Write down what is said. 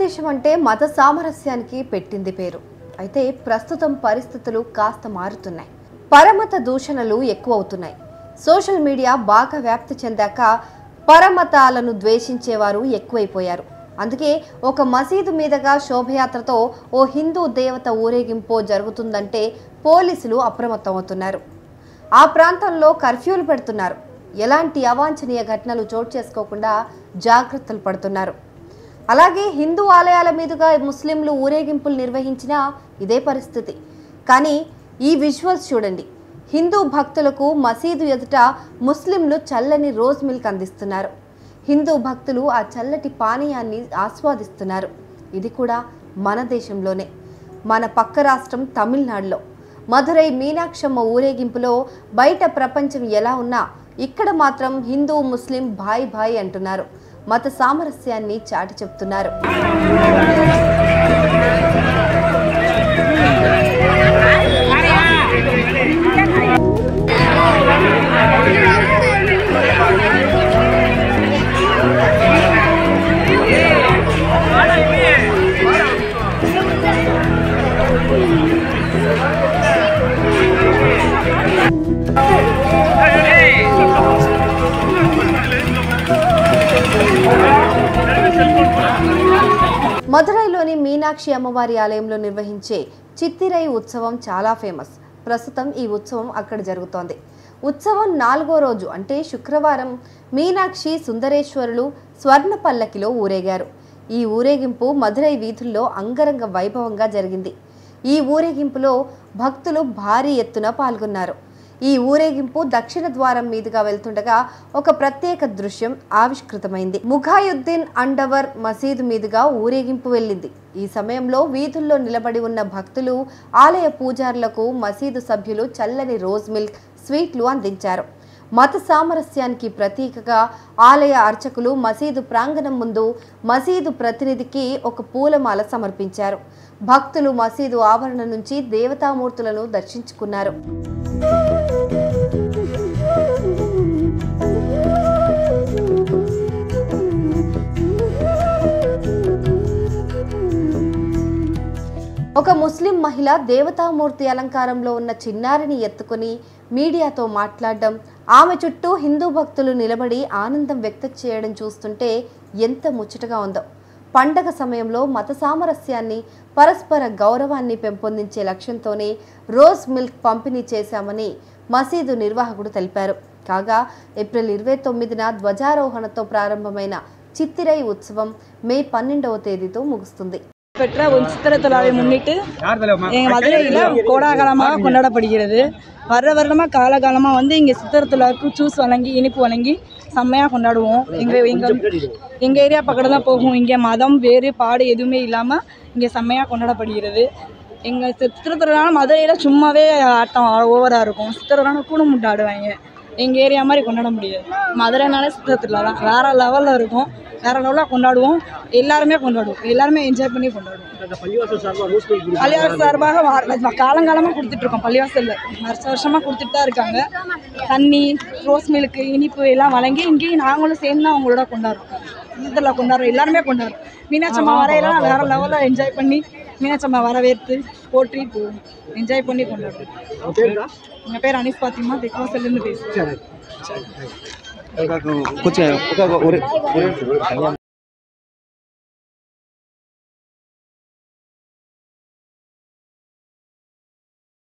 భారతదేశం అంటే మత సామరస్యానికి పెట్టింది పేరు. అయితే ప్రస్తుతం పరిస్థితులు కాస్త మారుతున్నాయి. పరమత దూషణలు ఎక్కువ అవుతున్నాయి. సోషల్ మీడియా బాగా వ్యాప్తి చెందాక పరమతాలను ద్వేషించేవారు ఎక్కువైపోయారు. అందుకే ఒక మసీదు మీదుగా శోభయాత్రతో ఓ హిందూ దేవత ఊరేగింపు జరుగుతుందంటే పోలీసులు అప్రమత్తమవుతున్నారు. ఆ ప్రాంతంలో కర్ఫ్యూలు పెడుతున్నారు. ఎలాంటి అవాంఛనీయ ఘటనలు చోటు చేసుకోకుండా జాగ్రత్తలు పడుతున్నారు. అలాగే హిందూ ఆలయాల మీదుగా ముస్లింలు ఊరేగింపులు నిర్వహించినా ఇదే పరిస్థితి. కానీ ఈ విజువల్స్ చూడండి. హిందూ భక్తులకు మసీదు ఎదుట ముస్లింలు చల్లని రోజ్ మిల్క్ అందిస్తున్నారు. హిందూ భక్తులు ఆ చల్లటి పానీయాన్ని ఆస్వాదిస్తున్నారు. ఇది కూడా మన దేశంలోనే, మన పక్క రాష్ట్రం తమిళనాడులో మధురై మీనాక్షమ్మ ఊరేగింపులో బయట ప్రపంచం ఎలా ఉన్నా ఇక్కడ మాత్రం హిందూ ముస్లిం భాయ్ భాయ్ అంటున్నారు. మత సామరస్యాన్ని చాటి చెప్తున్నారు. మధురైలోని మీనాక్షి అమ్మవారి ఆలయంలో నిర్వహించే చిత్తిరై ఉత్సవం చాలా ఫేమస్. ప్రస్తుతం ఈ ఉత్సవం అక్కడ జరుగుతోంది. ఉత్సవం 4వ రోజు అంటే శుక్రవారం మీనాక్షి సుందరేశ్వరులు స్వర్ణ పల్లకిలో ఊరేగారు. ఈ ఊరేగింపు మధురై వీధుల్లో అంగరంగ వైభవంగా జరిగింది. ఈ ఊరేగింపులో భక్తులు భారీ ఎత్తున పాల్గొన్నారు. ఈ ఊరేగింపు దక్షిణ ద్వారం మీదుగా వెళ్తుండగా ఒక ప్రత్యేక దృశ్యం ఆవిష్కృతమైంది. ముఘాయుద్దీన్ అండవర్ మసీదు మీదుగా ఊరేగింపు వెళ్ళింది. ఈ సమయంలో వీధుల్లో నిలబడి ఉన్న భక్తులు, ఆలయ పూజారులకు మసీదు సభ్యులు చల్లని రోజ్ మిల్క్, స్వీట్లు అందించారు. మత సామరస్యానికి ప్రతీకగా ఆలయ అర్చకులు మసీదు ప్రాంగణం ముందు మసీదు ప్రతినిధికి ఒక పూలమాల సమర్పించారు. భక్తులు మసీదు ఆవరణ నుంచి దేవతామూర్తులను దర్శించుకున్నారు. ఒక ముస్లిం మహిళ దేవతామూర్తి అలంకారంలో ఉన్న చిన్నారిని ఎత్తుకుని మీడియాతో మాట్లాడడం, ఆమె చుట్టూ హిందూ భక్తులు నిలబడి ఆనందం వ్యక్తం చేయడం చూస్తుంటే ఎంత ముచ్చటగా ఉందో. పండగ సమయంలో మత సామరస్యాన్ని, పరస్పర గౌరవాన్ని పెంపొందించే లక్ష్యంతోనే రోజ్ మిల్క్ పంపిణీ చేశామని మసీదు నిర్వాహకుడు తెలిపారు. కాగా ఏప్రిల్ 29న ధ్వజారోహణతో ప్రారంభమైన చిత్తిరై ఉత్సవం మే 12వ తేదీతో ముగుస్తుంది. பெற்ற ஒரு சித்திரை திருவிழாவை முன்னிட்டு எங்கள் மதுரையில் கோலாகலமாக கொண்டாடப்படுகிறது. வருடமாக காலகாலமாக வந்து இங்கே சித்திரை திருவிழாவுக்கு ஜூஸ் வழங்கி, இனிப்பு வழங்கி செம்மையாக கொண்டாடுவோம். எங்கள் ஏரியா பக்கத்தில் தான் போகும். இங்கே மதம் வேறுபாடு எதுவுமே இல்லாமல் இங்கே செம்மையாக கொண்டாடப்படுகிறது. எங்கள் சித்திரை திருவிழா மதுரையில் சும்மாவே ஆட்டம் ஓவராக இருக்கும். சித்திரை திருவிழா கூட முட்டை ஆடுவாங்க. எங்கள் ஏரியா மாதிரி கொண்டாட முடியாது. மதுரைனாலே சித்திரை திருவிழா தான் வேறு லெவலில் இருக்கும். வேறு லெவலாக கொண்டாடுவோம். எல்லாருமே கொண்டாடுவோம். எல்லாருமே என்ஜாய் பண்ணி கொண்டாடுவோம். பள்ளிவாசல் சார்பாக காலங்காலமாக கொடுத்துட்ருக்கோம். பள்ளிவாசலில் வருஷமாக கொடுத்துட்டு தான் இருக்காங்க. தண்ணி, ரோஸ் மில்க்கு, இனிப்பு எல்லாம் வழங்கி இங்கேயும் நாங்களும் சேர்ந்து தான் அவங்களோட கொண்டாடுறோம். இதில் கொண்டாடுறோம். எல்லாருமே கொண்டாடுறோம். மீனாட்சம்மா வரையெல்லாம் வேறு லெவலில் என்ஜாய் பண்ணி மீனாட்சம்மா வரவேற்று போற்றி என்ஜாய் பண்ணி கொண்டாடுறோம். எங்கள் பேர் அனீஸ் பாத்திமா, தெக்குவாசல்லேருந்து பேசுகிறேன்.